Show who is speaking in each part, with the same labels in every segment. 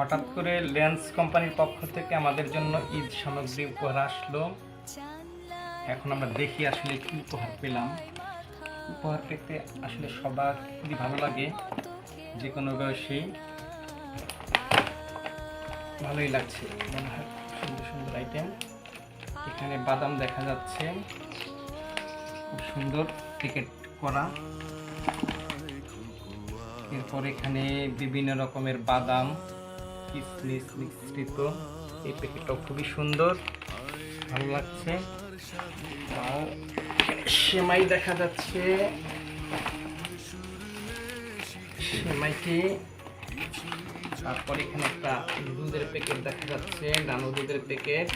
Speaker 1: হঠাৎ করে লেন্স কোম্পানির পক্ষ থেকে আমাদের জন্য ঈদ সামগ্রী উপহার আসলো। এখন আমরা দেখি আসলে কি উপহার পেলাম। উপহার পেতে আসলে সবার খুবই ভালো লাগে, যে কোনো বয়সেই ভালোই লাগছে। মনে হয় সুন্দর সুন্দর আইটেম। এখানে বাদাম দেখা যাচ্ছে, খুব সুন্দর প্যাকেট করা। এরপর এখানে বিভিন্ন রকমের বাদাম কিশমিশ মিশ্রিত। এই প্যাকেটটাও খুবই সুন্দর, ভালো লাগছে। সেমাই দেখা যাচ্ছে, সেমাইটি। তারপর এখানে একটা দুধের প্যাকেট দেখা যাচ্ছে, নানো দুধের প্যাকেট।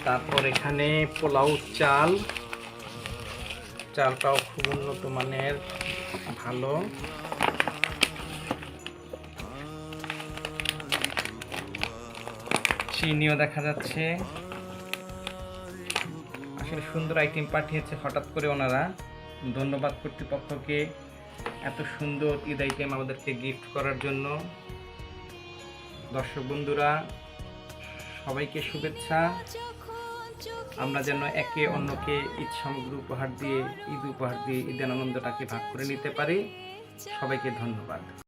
Speaker 1: তারপর এখানে পোলাও চাল, চালটাও খুব উন্নত মানের, ভালো। চিনিও দেখা যাচ্ছে। আসলে সুন্দর আইটেম পাঠিয়েছে হঠাৎ করে ওনারা। ধন্যবাদ কর্তৃপক্ষকে এত সুন্দর ঈদ আইটেম আমাদেরকে গিফট করার জন্য। দর্শক বন্ধুরা, সবাইকে শুভেচ্ছা। আমরা যেন একে অন্যকে ঈদ সামগ্রী উপহার দিয়ে ঈদের আনন্দটাকে ভাগ করে নিতে পারি। সবাইকে ধন্যবাদ।